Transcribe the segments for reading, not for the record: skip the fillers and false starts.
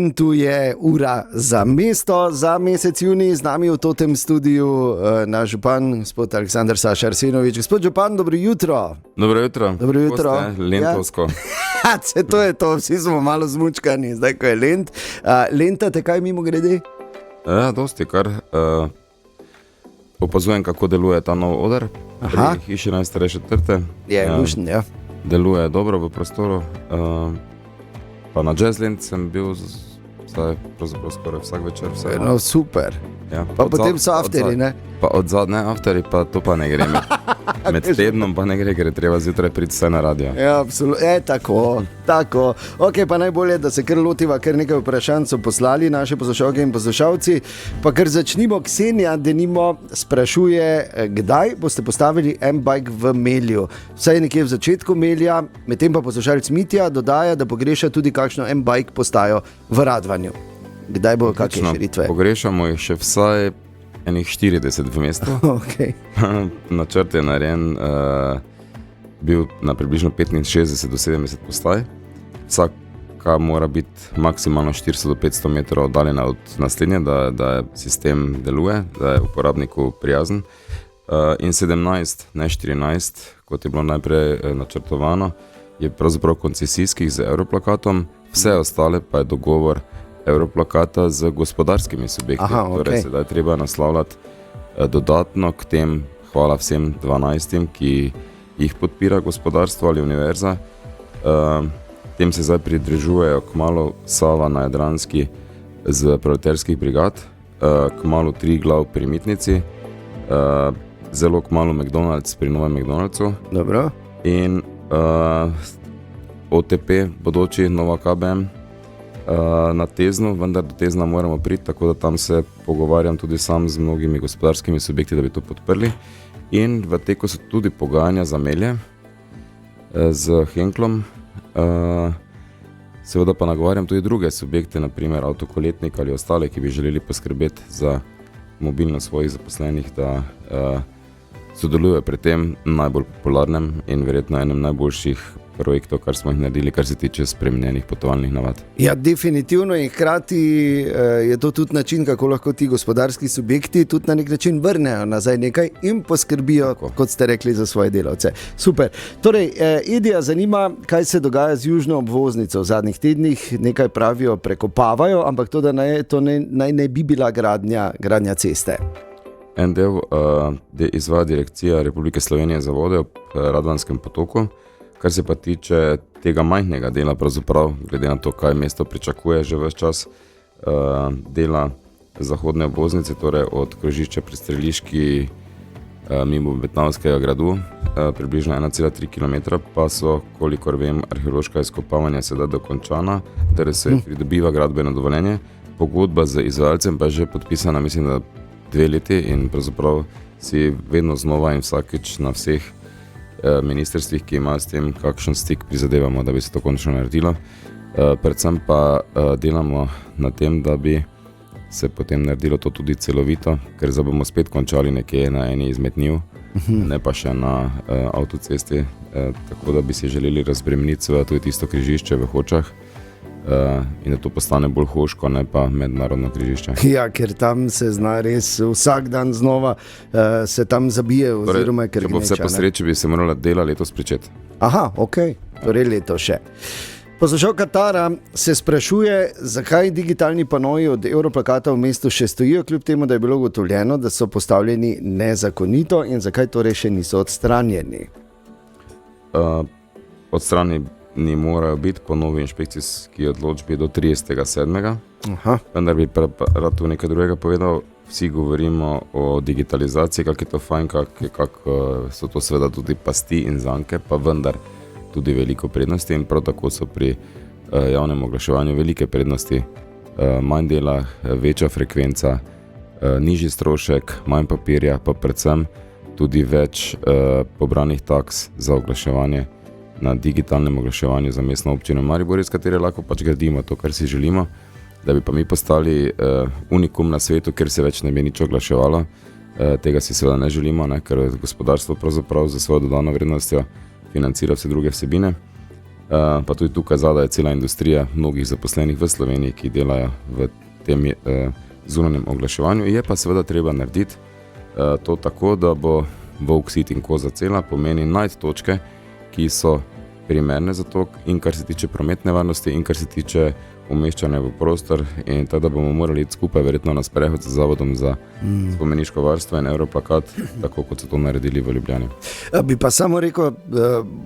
Tu je ura za mesto, za mesec juni, z nami v tem studiu naš župan, gospod Aleksandar Saša Arsenovič. Gospod župan, dobro jutro. Dobro jutro. Dobro jutro. Lentovsko. Ja. To je to, vsi smo malo zmučkani, zdaj ko je lent. Lenta te kaj mimo grede? Ja, dosti, kar opazujem, kako deluje ta nov oder. Pri hiši najstarejše trte. Je, lušen, ja. Deluje dobro v prostoru. Pa na Jazzland sem bil pravzaprav skoraj vsak večer. No, super. Ja, pa potem so afteri, ne? Pa od zadnje afteri, pa to pa ne gre. Med tednom pa ne gre, ker je treba zjutraj priti vse na radio. Ja, absolutno. Tako. Ok, pa najbolje, da se kar lotiva, ker nekaj vprašanj so poslali naše poslušalke in poslušalci. Pa kar začnimo, Ksenija denimo sprašuje, kdaj boste postavili M-Bike v Melju. Vsaj nekje v začetku Melja, medtem pa poslušalec Mitja dodaja, da pogreša tudi kakšno M-Bike postajo v Radvanju. Kdaj bo kakšne širitve? Pogrešamo jih še vsaj enih 40 v mestu. Okay. Načrt je narejen bil na približno 65 do 70 postaj. Vsaka mora biti maksimalno 400 do 500 metrov oddaljena od naslednje, da sistem deluje, da je uporabniku prijazen. In 17, ne 14, kot je bilo najprej načrtovano, je pravzaprav koncesijskih z Europlakatom, vse ostale pa je dogovor Europlakata z gospodarskimi subjekti. Torej sedaj treba naslavljati dodatno k tem, hvala vsem 12, ki jih podpira gospodarstvo ali univerza. Tem se zdaj pridružujejo kmalu Sava na Jadranski z proletarskih brigad, kmalu Triglav pri Mitnici, zelo kmalu McDonald's pri novem McDonald'su. Dobro. In OTP, bodoči Nova KBM, na Teznu, vendar do Tezna moramo priti, tako da tam se pogovarjam tudi sam z mnogimi gospodarskimi subjekti, da bi to podprli. In v teku so tudi pogajanja za Melje z Henklom. Seveda pa nagovarjam tudi druge subjekte, naprimer Avtokoletnik ali ostale, ki bi želeli poskrbeti za mobilnost svojih zaposlenih, da sodelujejo pri tem najbolj popularnem in verjetno enem najboljših projektov, kar smo jih naredili, kar se tiče spremenjenih potovalnih navad. Ja, definitivno in hkrati je to tudi način, kako lahko ti gospodarski subjekti tudi na nek način vrnejo nazaj nekaj in poskrbijo, kot ste rekli, za svoje delavce. Super. Torej, Edija zanima, kaj se dogaja z južno obvoznico v zadnjih tednih. Nekaj pravijo, prekopavajo, ampak to, da naj ne bi bila gradnja ceste. En del izvaja Direkcija Republike Slovenije za vode ob Radvanskem potoku. Kar se pa tiče tega majhnega dela, pravzaprav, glede na to, kaj mesto pričakuje že ves čas, dela zahodne obvoznice, torej od krožišča pri Streliški mimo Betnavskega gradu, približno 1,3 km, pa so, kolikor vem, arheološka izkopavanja sedaj dokončana, da se pridobiva gradbeno dovoljenje. Pogodba z izvajalcem pa je že podpisana, mislim, da 2 leti in pravzaprav si vedno znova in vsakič na vseh ministrstvih, ki imajo s tem kakšen stik, prizadevamo, da bi se to končno naredilo. Predvsem pa delamo na tem, da bi se potem naredilo to tudi celovito, ker zdaj bomo spet končali nekje na eni izmed njiv, ne pa še na avtocesti, tako da bi si želeli razbremeniti seveda tudi tisto križišče v Hočah in da to postane bolj hoško, ne pa mednarodno križišče. Ja, ker tam se zna res vsak dan znova se tam zabije oziroma ker če bo vse po sreči, bi se morala dela letos pričeti. Aha, ok, torej leto še. Poslušalka Tara se sprašuje, zakaj digitalni panoji od Europlakata v mestu še stojijo, kljub temu, da je bilo ugotovljeno, da so postavljeni nezakonito, in zakaj torej še niso odstranjeni? Odstranjeni morajo biti po novi inšpekcijski odločbi do 30.7. Vendar bi rad tu nekaj drugega povedal. Vsi govorimo o digitalizaciji, kako je to fajn, kako so to seveda tudi pasti in zanke, pa vendar tudi veliko prednosti in prav tako so pri javnem oglaševanju velike prednosti. Manj dela, večja frekvenca, nižji strošek, manj papirja, pa predvsem tudi več pobranih taks za oglaševanje na digitalnem oglaševanju za mestno občino Maribor, iz katere lahko pač gradimo to, kar si želimo, da bi pa mi postali unikum na svetu, ker se več ne bi nič oglaševalo. Tega si seveda ne želimo, ker gospodarstvo pravzaprav za svojo dodano vrednostjo financira vse druge vsebine. pa tudi tukaj zadaj je cela industrija mnogih zaposlenih v Sloveniji, ki delajo v tem zunanjem oglaševanju. Je pa seveda treba narediti to tako, da bo volk sit in koza cela, pomeni najti točke, ki so primerne za to, in kar se tiče prometne varnosti, in kar se tiče umeščanja v prostor, in tako da bomo morali iti skupaj verjetno na sprehod z Zavodom za spomeniško varstvo in Europlakat, tako kot so to naredili v Ljubljani. Bi pa samo rekel,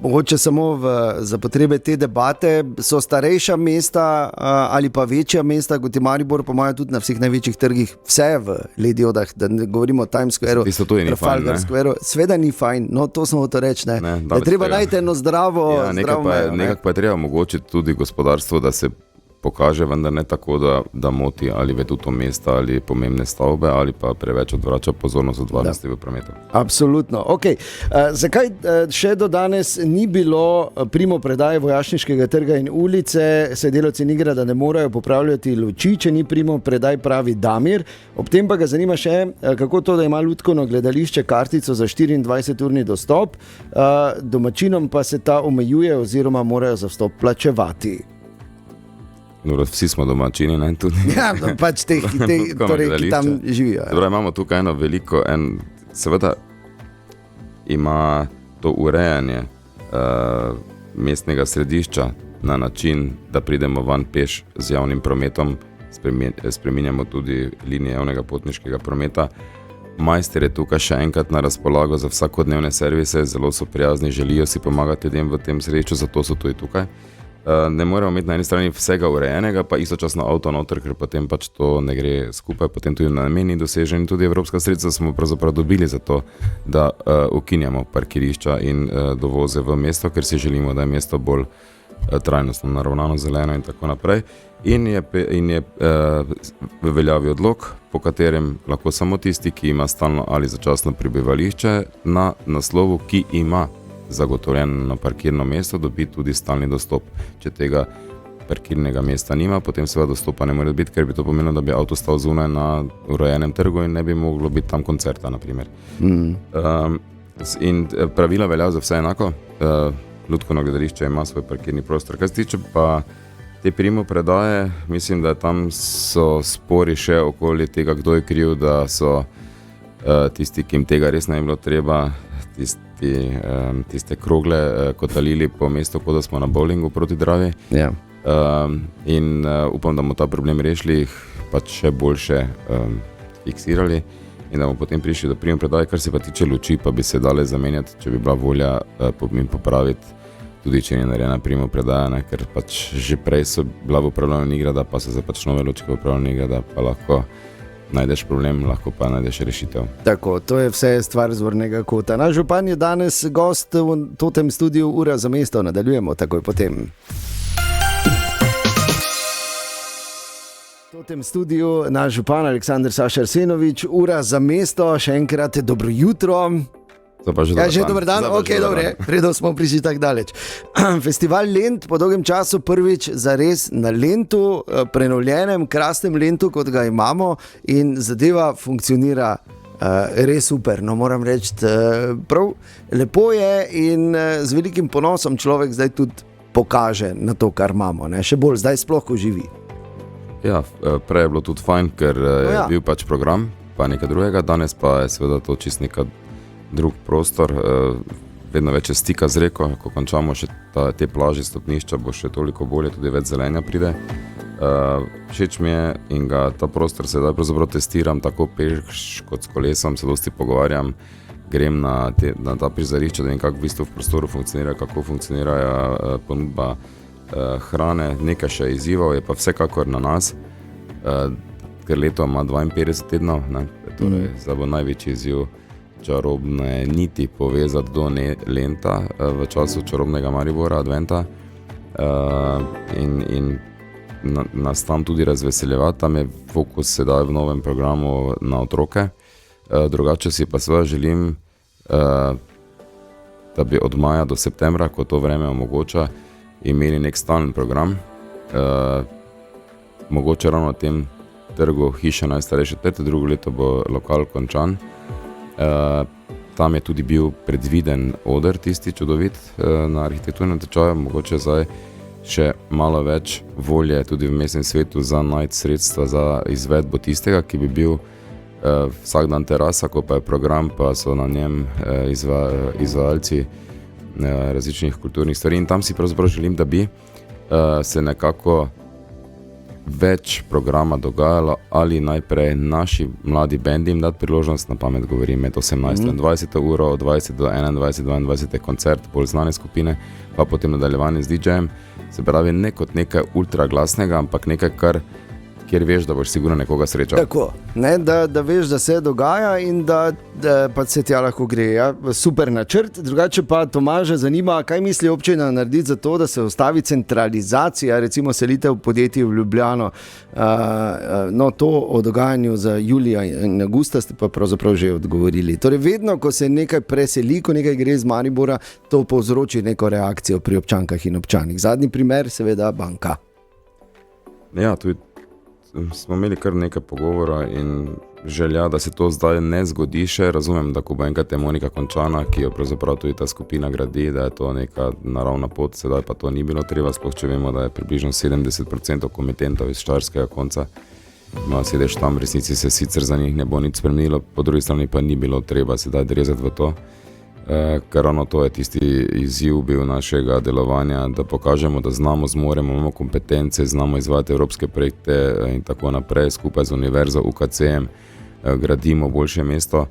mogoče samo za potrebe te debate, so starejša mesta ali pa večja mesta, kot je Maribor, pa imajo tudi na vseh največjih trgih vse v Lediodah, da ne govorimo o Times Squareu, Trafalgar Squareu. Sveda ni fajn, no to smo hotel reči, ne. Da je treba najti eno zdravo mejo. Nekako pa je treba omogočiti tudi gospodarstvo, da se pokaže, vendar ne tako, da moti ali vetuto mesta ali pomembne stavbe ali pa preveč odvrača pozornost od varnosti v prometu. Absolutno. Okay. Zakaj še do danes ni bilo primopredaje vojašniškega trga in ulice, saj delavci Nigrada ne morejo popravljati luči, če ni primopredaj, pravi Damir. Ob tem pa ga zanima še, kako to, da ima Lutkovno gledališče kartico za 24-urni dostop, domačinom pa se ta omejuje oziroma morajo za vstop plačevati. Dobro, vsi smo domačini, ne, tudi. Ja, pač torej, ki tam živijo. Ja. Dobro, imamo tukaj eno veliko, seveda ima to urejanje mestnega središča na način, da pridemo van peš z javnim prometom, spreminjamo tudi linije javnega potniškega prometa. Majster je tukaj še enkrat na razpolago za vsakodnevne servise, zelo so prijazni, želijo si pomagati ljudem v tem središču, zato so tudi tukaj. Ne moremo imeti na eni strani vsega urejenega, pa istočasno avto noter, ker potem pač to ne gre skupaj, potem tudi namen ni dosežen in tudi evropska sredstva smo pravzaprav dobili za to, da ukinjamo parkirišča in dovoze v mesto, ker si želimo, da je mesto bolj trajnostno, naravnano, zeleno in tako naprej. In je v veljavi odlok, po katerem lahko samo tisti, ki ima stalno ali začasno prebivališče na naslovu, ki ima zagotovljeno parkirno mesto, dobi tudi stalni dostop. Če tega parkirnega mesta nima, potem seveda dostopa ne more biti, ker bi to pomenilo, da bi avto stal zunaj na urejenem trgu in ne bi moglo biti tam koncerta, naprimer. In pravila velja za vse enako. Lutkovno gledališče ima svoj parkirni prostor. Kaj se tiče pa te primopredaje, mislim, da tam so spori še okoli tega, kdo je kriv, da so tisti, ki jim tega res ne je bilo treba, tiste krogle kotalili po mestu, kot da smo na bowlingu proti Dravi. Ja. In upam, da bomo ta problem rešili, jih pač še boljše fiksirali in da bomo potem prišli do primopredaje. Kar se pa tiče luči, pa bi se dale zamenjati, če bi bila volja in popraviti, tudi če ni narejena primopredaja, ker pač že prej so bila v upravljanju Nigrada, pa so se pač nove lučke v upravljanju Nigrada, pa lahko najdeš problem, lahko pa najdeš rešitev. Tako, to je vse stvar zornega kota. Naš župan je danes gost v tem studiu Ura za mesto. Nadaljujemo takoj potem. V tem studiu naš župan Aleksander Saša Arsenovič, Ura za mesto. Še enkrat dobro jutro. Že dober dan, ok, dobre, predno smo prišli tako daleč. Festival Lent po dolgem času prvič zares na Lentu, prenovljenem, krasnem Lentu, kot ga imamo, in zadeva funkcionira res super. No, moram reči, prav lepo je in z velikim ponosom človek zdaj tudi pokaže na to, kar imamo, ne? Še bolj zdaj sploh, ko živi. Ja, prej je bilo tudi fajn, ker je bil pač program, pa nekaj drugega, danes pa je seveda to čist neka drug prostor, vedno več je stika z reko, ko končamo še te plaže, stopnišča, bo še toliko bolje, tudi več zelenja pride. Všeč mi je in ga ta prostor sedaj pravzaprav testiram, tako peš kot s kolesom, se dosti pogovarjam, grem na ta prizorišča, da vem, kako v bistvu v prostoru funkcionira, kako funkcionira ponudba hrane. Nekaj še izzivov je pa vsekakor na nas, ker leto ima 52 tednov, ne? Torej zdaj bo največji izziv čarobne niti povezati do Lenta v času čarobnega Maribora, adventa, in nas tam tudi razveseljevati. Tam je fokus sedaj v novem programu na otroke. Drugače si pa seveda želim, da bi od maja do septembra, ko to vreme omogoča, imeli nek stalen program, mogoče ravno na tem trgu Hiša najstarejše četrte, drugo leto bo lokal končan. tam je tudi bil predviden oder, tisti čudovit na arhitekturnem tečaju, mogoče zdaj še malo več volje tudi v mestnem svetu za najti sredstva za izvedbo tistega, ki bi bil vsak dan terasa, ko pa je program, pa so na njem izvajalci različnih kulturnih stvari. In tam si pravzaprav želim, da bi se nekako več programa dogajalo ali najprej naši mladi bendi jim dati priložnost, na pamet govorim, med 18 in 20 uro, od 20 do 21, 22 koncert, bolj znane skupine, pa potem nadaljevanje z DJ-jem. Se pravi, ne kot nekaj ultra glasnega, ampak nekaj, kjer veš, da boš sigurno nekoga srečal. Tako, ne, da veš, da se dogaja in da pa se tja lahko gre. Ja? Super načrt, drugače pa Tomaža zanima, kaj misli občina narediti za to, da se ustavi centralizacija, recimo selitev podjetij v Ljubljano. No, to o dogajanju za julija in avgusta ste pa pravzaprav že odgovorili. Torej, vedno, ko se nekaj preseli, ko nekaj gre iz Maribora, to povzroči neko reakcijo pri občankah in občanih. Zadnji primer, seveda, banka. Ja, tudi smo imeli kar nekaj pogovora in želja, da se to zdaj ne zgodi še. Razumem, da ko bo enkrat je Monika končana, ki jo pravzaprav tudi ta skupina gradi, da je to neka naravna pot, sedaj pa to ni bilo treba, sploh če vemo, da je približno 70% komitentov iz štajerskega konca. Ima sedež tam, v resnici se sicer za njih ne bo nič spremenilo, po drugi strani pa ni bilo treba sedaj drezati v to. Ker ravno to je tisti izziv bil našega delovanja, da pokažemo, da znamo, zmoremo, imamo kompetence, znamo izvajati evropske projekte in tako naprej, skupaj z univerzo, UKC-em, gradimo boljše mesto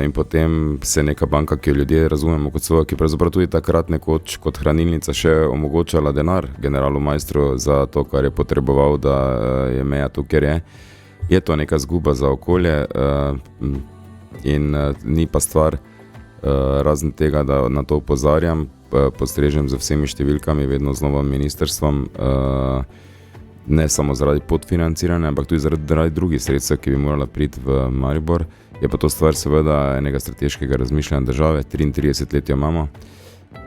in potem se neka banka, ki jo ljudje razumemo kot svojo, ki pravzaprav tudi takrat nekoč kot hranilnica še omogočala denar generalu Majstru za to, kar je potreboval, da je meja tu, kjer je to neka zguba za okolje in ni pa stvar razen tega, da na to opozarjam, postrežem z vsemi številkami, vedno z novim ministrstvom, ne samo zaradi podfinanciranja, ampak tudi zaradi drugih sredstev, ki bi morala priti v Maribor. Je pa to stvar seveda enega strateškega razmišljanja države, 33 let jo imamo,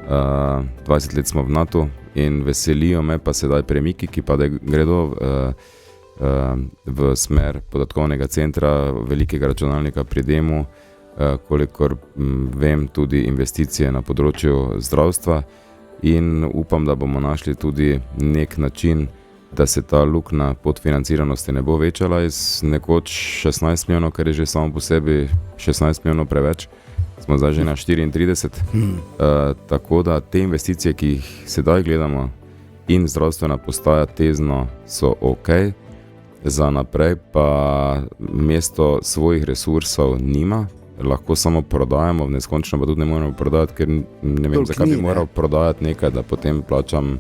20 let smo v NATO in veselijo me pa sedaj premiki, ki pa gredo v smer podatkovnega centra, velikega računalnika pri Demu, kolikor vem tudi investicije na področju zdravstva in upam, da bomo našli tudi nek način, da se ta luknja podfinanciranosti ne bo večala iz nekoč 16 milijonov, kar je že samo po sebi 16 milijonov preveč, smo zdaj že na 34, tako da te investicije, ki jih sedaj gledamo in zdravstvena postaja tezno so ok, za naprej pa mesto svojih resursov nima, lahko samo prodajamo, neskončno pa tudi ne moramo prodajati, ker ne vem, zakaj bi moral prodajati nekaj, da potem plačam,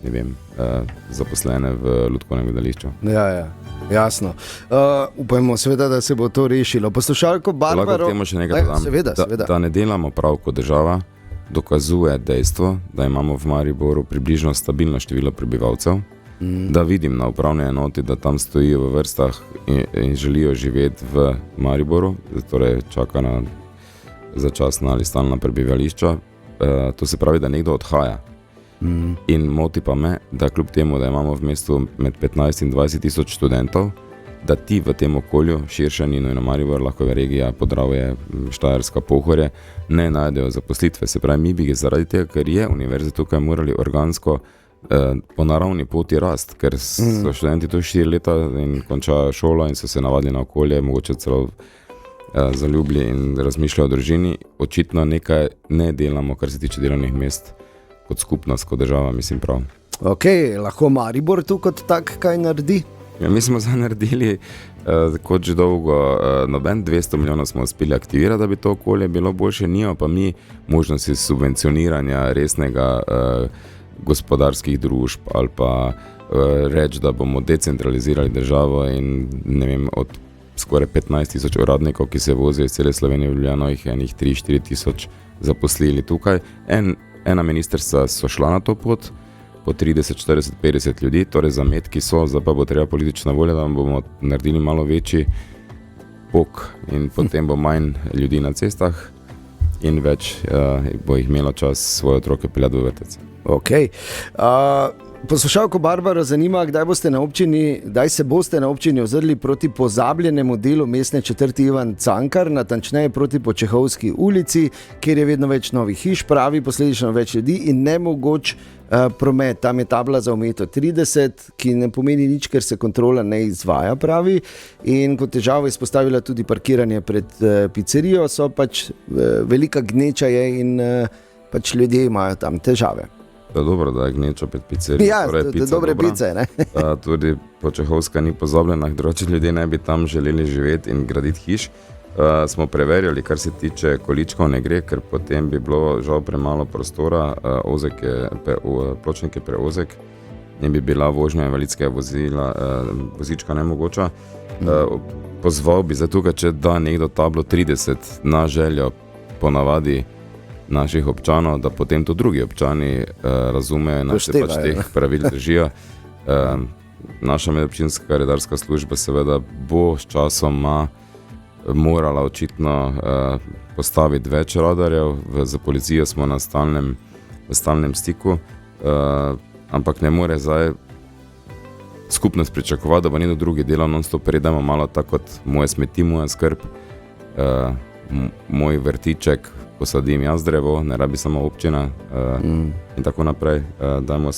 ne vem, zaposlene v lutkovnem gledališču. Ja, jasno. Upajmo seveda, da se bo to rešilo. Poslušalko Barbaro... Lahko k temu še nekaj dodam. Seveda. Da ne delamo prav kot država, dokazuje dejstvo, da imamo v Mariboru približno stabilno število prebivalcev, da vidim na upravni enoti, da tam stojijo v vrstah in želijo živeti v Mariboru, torej čaka na začasna ali stalna prebivališča. To se pravi, da nekdo odhaja. In moti pa me, da kljub temu, da imamo v mestu med 15 in 20 tisoč študentov, da ti v tem okolju, širše ni nujno Maribor, lahko je regija, Podravje, Štajerska, Pohorje, ne najdejo zaposlitve. Se pravi, mi bi zaradi tega, ker je univerza tukaj morali organsko po naravni poti rast, ker so študenti to 4 leta in končajo šolo in so se navadili na okolje, mogoče celo zaljubili in razmišljajo o družini. Očitno nekaj ne delamo, kar se tiče delovnih mest, kot skupnost, kot država, mislim prav. Ok, lahko Maribor tu kot tak kaj naredi? Ja, mi smo zdaj naredili kot že dolgo, noben 200 milijonov smo uspeli aktivirati, da bi to okolje bilo boljše, nijo pa mi možnosti subvencioniranja resnega gospodarskih družb ali pa reči, da bomo decentralizirali državo in ne vem, od skoraj 15 tisoč uradnikov, ki se vozijo iz cele Slovenije v Ljubljano, jih je enih 3-4 tisoč zaposlili tukaj. Ena ministrstva so šla na to pot, po 30, 40, 50 ljudi, torej zametki so, zdaj pa bo treba politična volja, da bomo naredili malo večji pok in potem bo manj ljudi na cestah in več bo jih imelo čas svoje otroke peljati v vrtec. Ok. Poslušalko Barbaro zanima, kdaj se boste na občini ozrli proti pozabljenemu delu mestne četrti Ivan Cankar, natančneje proti Počehovski ulici, kjer je vedno več novih hiš, pravi posledično več ljudi in nemogoč promet. Tam je tabla za omejitev 30, ki ne pomeni nič, ker se kontrola ne izvaja, pravi. In kot težavo izpostavila tudi parkiranje pred pizzerijo, so pač velika gneča je in pač ljudje imajo tam težave. Da je dobro, da je gneča pred pizzerijo. Ja, torej dobre pice, ne? Tudi Počehovska ni pozabljena, drugače ljudje ne bi tam želeli živeti in graditi hiš. Smo preverjali, kar se tiče količkov ne gre, ker potem bi bilo žal premalo prostora, pločnik je preozek in bi bila vožnja invalidskega vozička nemogoča. Pozval bi za tukaj, če da nekdo tablo 30 na željo ponavadi naših občanov, da potem to drugi občani razumejo in se pač teh pravil držijo. Naša medobčinska redarska služba seveda bo s časoma morala očitno postaviti več radarjev, za policijo smo v stalnem stiku, ampak ne more zdaj skupnost pričakovati, da bo nekdo drugi delal non-stop, predajmo malo tako kot moje smeti, moja skrb, moj vrtiček, posadim jaz drevo, ne rabi samo občina in tako naprej, dajmo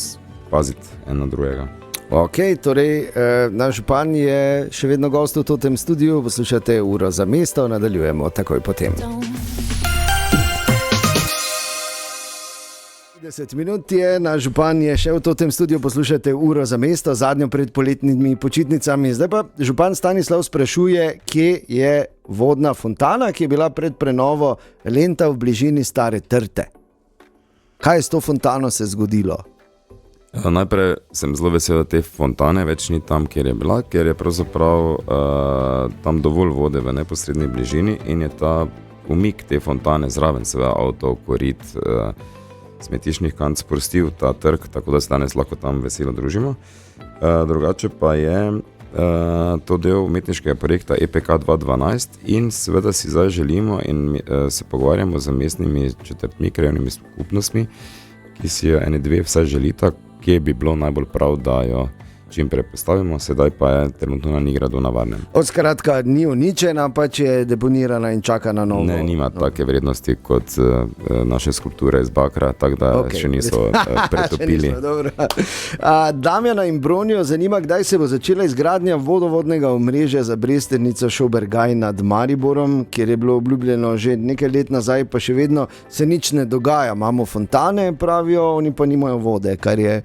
paziti en na drugega. Ok, torej naš župan je še vedno gost v tem studiu, poslušate Uro za mesto, nadaljujemo takoj potem. 30 minut je, naš župan je še v tem studiu, poslušate Uro za mesto, zadnjo pred poletnimi počitnicami. Zdaj pa župan Stanislav sprašuje, kje je vodna fontana, ki je bila pred prenovo Lenta v bližini Stare Trte. Kaj je s to fontano se zgodilo? Najprej sem zelo vesel, da te fontane več ni tam, kjer je bila, ker je pravzaprav tam dovolj vode v neposredni bližini in je ta umik te fontane zraven, seveda avto, korit, smetiščnih kanc sprostil ta trg, tako da se danes lahko tam veselo družimo. Drugače pa je to del umetniškega projekta EPK 2012 in seveda si zdaj želimo in se pogovarjamo z mestnimi četrtmi, krajevnimi skupnostmi, ki si jo ene dve vsaj želita, kje bi bilo najbolj prav, da jo čim prej postavimo, sedaj pa je trenutno na Nigradu na Varnem. Skratka, ni uničena, pač je deponirana in čaka na novo. Ne, nima take vrednosti kot naše skulpture iz bakra, tako da še niso pretopili. Damjana in Bronijo zanima, kdaj se bo začela izgradnja vodovodnega omrežja za Bresternico Šobergaj nad Mariborom, kjer je bilo obljubljeno že nekaj let nazaj, pa še vedno se nič ne dogaja. Imamo fontane, pravijo, oni pa nimajo vode, kar je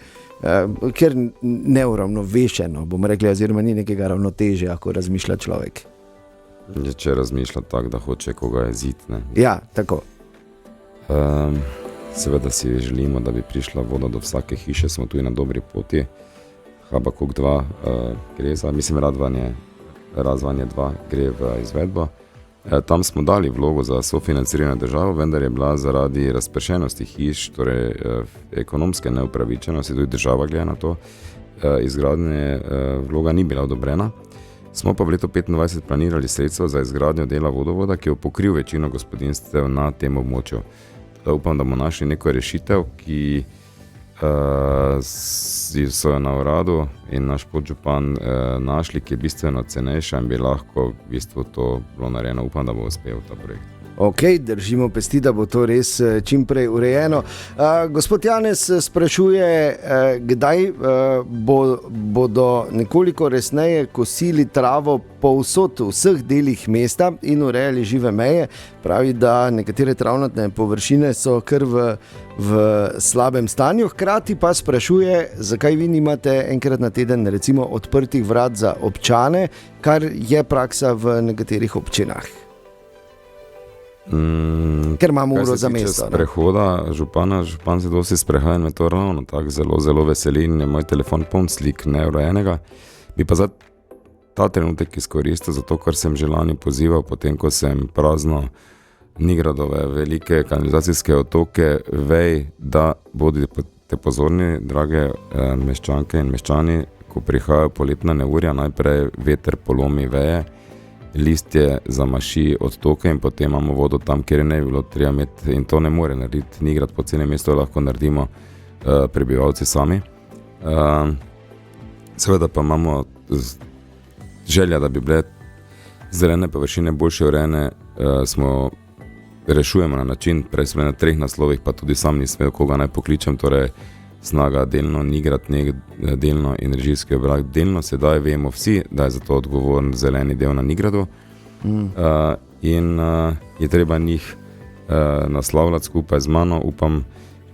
ker neuravnovešeno, bomo rekli, oziroma ni nekega ravnotežja, ko razmišlja človek. Če razmišlja tako, da hoče koga jezit, ne? Ja, tako. Seveda si želimo, da bi prišla voda do vsake hiše, smo tudi na dobri poti. Habakuk 2 gre za, mislim, Razvanje 2 gre v izvedbo. Tam smo dali vlogo za sofinanciranje državo, vendar je bila zaradi razpršenosti hiš, torej ekonomske neupravičenosti, tudi država gleda na to, izgradnje vloga ni bila odobrena. Smo pa v letu 2025 planirali sredstva za izgradnjo dela vodovoda, ki je pokril večino gospodinjstev na tem območju. Upam, da bomo našli neko rešitev, ki so jo na uradu in naš podžupan našli, ki je bistveno cenejša in bi lahko v bistvu to bilo narejeno. Upam, da bo uspel ta projekt. Ok, držimo pesti, da bo to res čim prej urejeno. Gospod Janez sprašuje, kdaj bodo nekoliko resneje kosili travo povsod v vseh delih mesta in urejali žive meje. Pravi, da nekatere travnatne površine so kar v slabem stanju. Hkrati pa sprašuje, zakaj vi nimate enkrat na teden recimo odprtih vrat za občane, kar je praksa v nekaterih občinah. Ker imamo uro za mesto. Prehoda župan se dosti sprehaja in me to ravno tako zelo veseli in je moj telefon poln slik neurejenega. Bi pa zdaj ta trenutek izkoristil za to, kar sem že lani pozival, potem ko sem prazno Nigradove velike kanalizacijske otoke, vej, da bodite pozorni, drage meščanke in meščani, ko prihajajo poletna neurja, najprej veter polomi veje, listje zamaši odtoke in potem imamo vodo tam, kjer ne bi bilo treba imeti, in to ne more narediti Nigrad, po celem mestu lahko naredimo prebivalci sami. Seveda pa imamo želja, da bi bile zelene površine boljše urejene, rešujemo na način, prej smo na 3 naslovih, pa tudi sam nisem vedel, koga naj pokličem, torej Snaga delno, Nigrad delno in režijski obrak delno. Sedaj vemo vsi, da je za to odgovoren zeleni del na Nigradu in je treba njih naslavljati skupaj z mano, upam,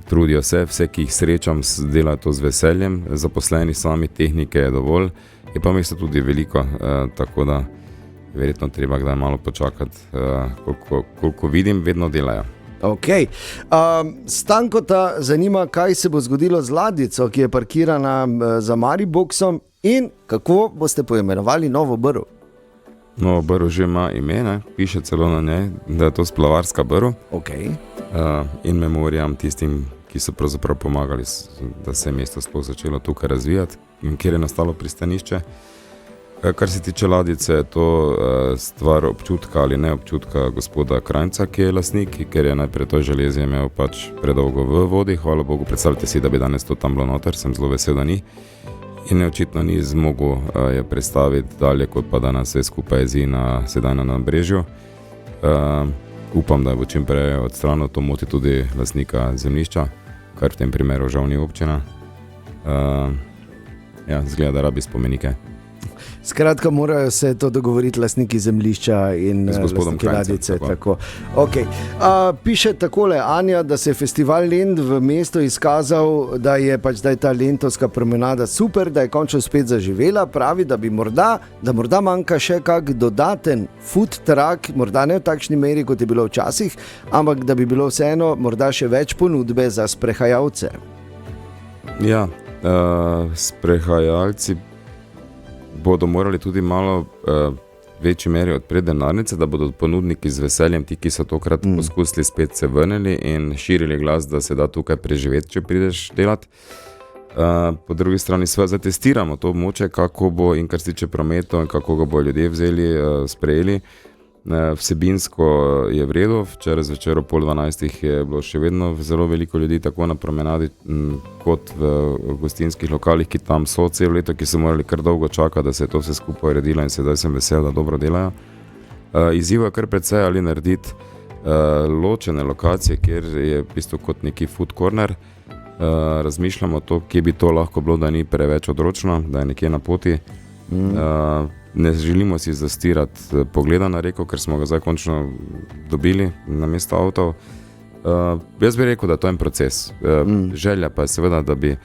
trudijo se, vse, ki jih srečam, delajo to z veseljem, zaposleni sami, tehnike je dovolj, je pa mesto tudi veliko, tako da verjetno treba kdaj malo počakati, koliko vidim, vedno delajo. Ok. Stankota zanima, kaj se bo zgodilo z ladjico, ki je parkirana za Mariboxom in kako boste poimenovali Novo Brv. Novo Brv že ima ime, ne? Piše celo na njej, da je to splavarska Brv. Okay. In memorijam tistim, ki so pravzaprav pomagali, da se je mesto sploh začelo tukaj razvijati in kjer je nastalo pristanišče. Kar se tiče ladjice, je to stvar občutka ali ne občutka gospoda Krajnca, ki je lastnik, ker je najprej to železje imel pač predolgo v vodi. Hvala Bogu, predstavljate si, da bi danes to tam bilo noter, sem zelo vesel, da ni. In očitno ni zmogel je predstaviti dalje, kot pa da nas vse skupaj jezi sedaj na Nabrežju. Upam, da bo čim prej odstranil, to moti tudi lastnika zemljišča, kar v tem primeru žal ni občina. Zgleda, da rabi spomenike. Skratka, morajo se to dogovoriti lastniki zemljišča in lastniki ladjice. Tako. Okay. Piše takole Anja, da se je festival Lent v mestu izkazal, da je pač zdaj ta lentovska promenada super, da je končno spet zaživela. Pravi, da morda manjka še kak dodaten food truck, morda ne v takšni meri, kot je bilo včasih, ampak da bi bilo vseeno morda še več ponudbe za sprehajalce. Ja, sprehajalci bodo morali tudi malo večji meri odpreti denarnice, da bodo ponudniki z veseljem, ti, ki so tokrat poskusili, spet se vrnili in širili glas, da se da tukaj preživeti, če prideš delati. Po drugi strani sve zatestiramo to območje, kako bo in kar se tiče prometu in kako ga bo ljudje vzeli, sprejeli. Vsebinsko je v redu, včeraj zvečer ob 11:30 je bilo še vedno zelo veliko ljudi, tako na promenadi kot v gostinskih lokalih, ki tam so celo leto, ki so morali kar dolgo čakati, da se je to vse skupaj uredilo in sedaj sem vesel, da dobro delajo. Izziv je kar precej ali narediti ločene lokacije, kjer je v bistvu kot neki food corner. Razmišljamo to, kje bi to lahko bilo, da ni preveč odročno, da je nekje na poti. Ne želimo si zastirati pogleda na reko, ker smo ga zdaj končno dobili na mesto avtov. Jaz bi rekel, da to je en proces. Želja pa je seveda, da bi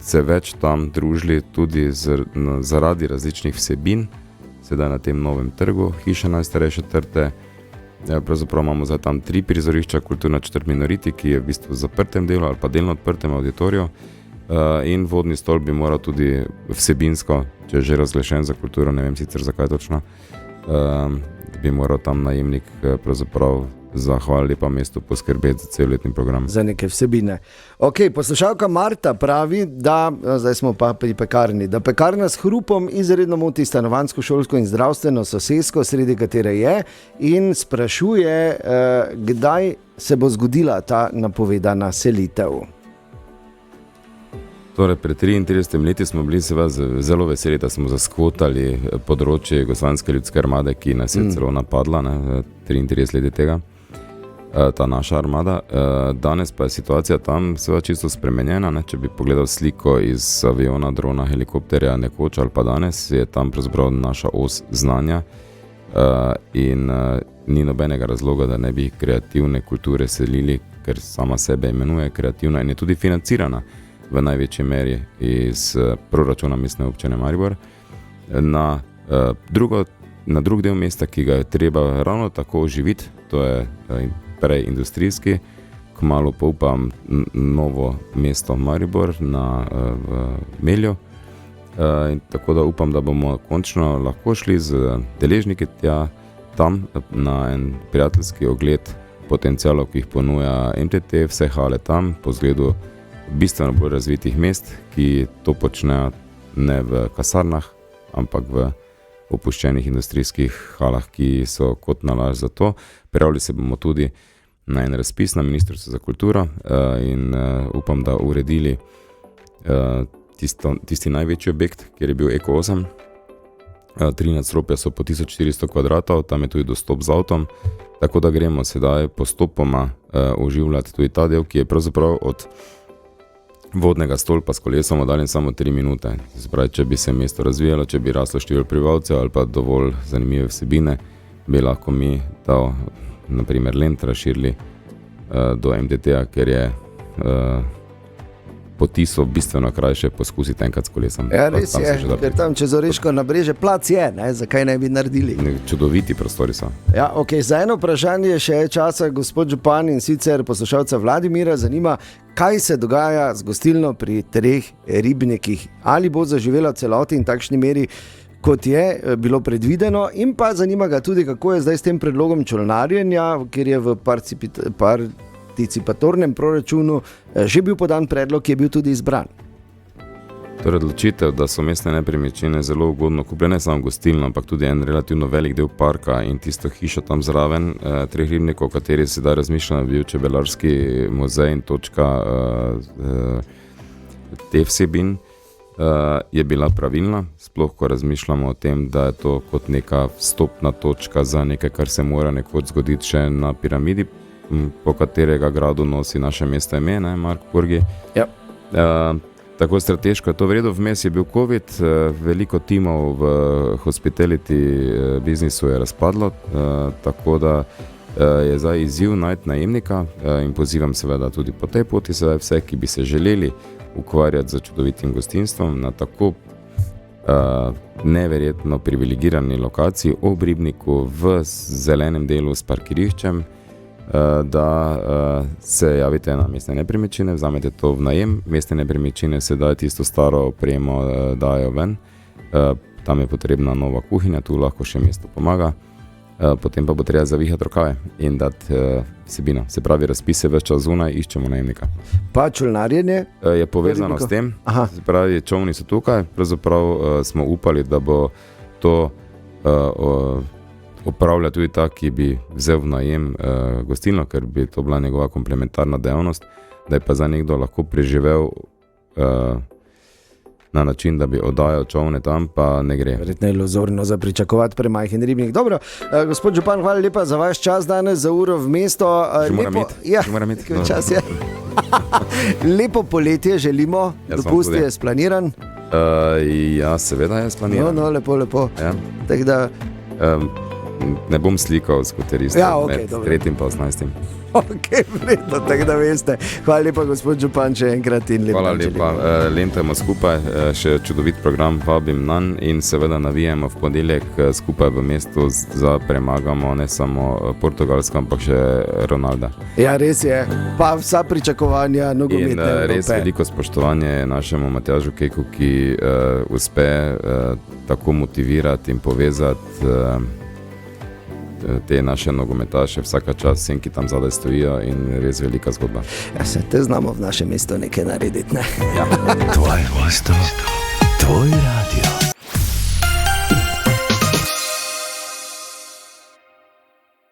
se več tam družili tudi zaradi različnih vsebin, sedaj na tem novem trgu, hiša najstarejše trte. Pravzaprav imamo zdaj tam 3 prizorišča, kulturna četrt Minoriti, ki je v bistvu v zaprtem delu ali pa delno odprtem auditoriju. In vodni stolp bi moral tudi vsebinsko, če je že razglašen za kulturo, ne vem sicer zakaj točno, bi moral tam najemnik pravzaprav zahvaliti pa mestu poskrbeti za celoletni program. Za neke vsebine. Ok, poslušalka Marta pravi, da, zdaj smo pa pri pekarni, da pekarna s hrupom izredno moti stanovanjsko, šolsko in zdravstveno sosesko, sredi katere je, in sprašuje, kdaj se bo zgodila ta napovedana selitev. Torej, pred 33 leti smo bili seveda zelo veseli, da smo zaskvotali področje Jugoslovanske ljudske armade, ki nas je celo napadla, 33 leti tega, ta naša armada. Danes pa je situacija tam seveda čisto spremenjena, če bi pogledal sliko iz aviona, drona, helikopterja, nekoč ali pa danes, je tam pravzaprav naša os znanja in ni nobenega razloga, da ne bi kreativne kulture selili, ker sama sebe imenuje kreativna in je tudi financirana v največji meri iz proračuna mestne občine Maribor. Na drug del mesta, ki ga je treba ravno tako oživiti, to je prej industrijski, kmalu pa upam novo mesto Maribor v Melju. Tako da upam, da bomo končno lahko šli z deležniki tam na en prijateljski ogled potencialov, ki jih ponuja MTT, vse hale tam, po zgledu bistveno bolj razvitih mest, ki to počnejo ne v kasarnah, ampak v opuščenih industrijskih halah, ki so kot nalaž za to. Prijavili se bomo tudi na en razpis na Ministrstvu za kulturo in upam, da uredili tisti največji objekt, kjer je bil Eko 8. 3 nadstropja so po 1400 kvadratov, tam je tudi dostop z avtom, tako da gremo sedaj postopoma oživljati tudi ta del, ki je pravzaprav od vodnega stolpa s kolesom oddaljen samo 3 minute. Spravi, če bi se mesto razvijalo, če bi raslo število prebivalcev ali pa dovolj zanimive vsebine, bi lahko mi ta, naprimer Lent razširili do MDT-a, ker je poti so bistveno krajše, poskusiti enkrat s kolesom. Ja, res je, ker tam čez Oreško nabreže plac je, ne? Zakaj ne bi naredili? Čudoviti prostori so. Ja, ok, za eno vprašanje še je časa, gospod župan, in sicer poslušalca Vladimira zanima, kaj se dogaja z gostilno pri 3 ribnikih. Ali bo zaživela celoti in takšni meri, kot je bilo predvideno, in pa zanima ga tudi, kako je zdaj s tem predlogom čolnarjenja, ker je v participatornem proračunu že bil podan predlog, ki je bil tudi izbran. Torej odločitev, da so mestne nepremičnine zelo ugodno kupljene, ne samo gostilno, ampak tudi en relativno velik del parka in tisto hišo tam zraven 3 ribnikov, o kateri se da razmišljati, bil čebelarski muzej in točka te vsebin, je bila pravilna, sploh ko razmišljamo o tem, da je to kot neka vstopna točka za nekaj, kar se mora nekoč zgoditi še na piramidi, po katerega gradu nosi naše mesto ime, ne, Mark Purgi. Ja. Tako strateško je to vredo, vmes je bil COVID, veliko timov v hospitality biznisu je razpadlo, tako da je zdaj izziv najti najemnika in pozivam seveda tudi po tej poti sedaj vse, ki bi se želeli ukvarjati z čudovitim gostinstvom na tako neverjetno privilegirani lokaciji ob ribniku v zelenem delu s parkiriščem, da se javite na mestne nepremičnine, vzamete to v najem, mestne nepremičnine sedaj tisto staro opremo dajo ven, tam je potrebna nova kuhinja, tu lahko še mesto pomaga, potem pa bo treba zavihati rokave in dati vsebino, se pravi razpise več čas zunaj, iščemo najemnika. Pa čolnarjenje? Je povezano s tem, se pravi čolni so tukaj, pravzaprav smo upali, da bo to opravlja tudi tak, ki bi vzel v najem gostilno, ker bi to bila njegova komplementarna dejavnost, da je pa za nekdo lahko preživel na način, da bi oddajal čolne tam, pa ne gre. Verjetno je iluzorno za pričakovati premajhen ribnik. Dobro, gospod župan, hvala lepa za vaš čas danes, za uro v mesto. Že moram iti. Čas je. Lepo poletje želimo, dopust je splaniran. Ja, seveda je splaniran. No, lepo. Ja. Tako da ne bom slikal skuteristov med 3. in 18. Ok, vredno, tako da veste. Hvala lepa, gospod župan, še enkrat in lepo. Hvala lepa, lentamo skupaj, še čudovit program vabim nanj in seveda navijemo v ponedeljek skupaj v mestu, za premagamo ne samo Portugalsko, ampak še Ronalda. Ja, res je, pa vsa pričakovanja nogometne Evrope. In res veliko spoštovanje našemu Matjažu Keku, ki uspe tako motivirati in povezati te naše nogometaše vsaka čas, vsem, ki tam zadaj stojijo, in res velika zgodba. Ja, se te znamo v našem mestu nekaj narediti, ne? Ja. Tvoj radio.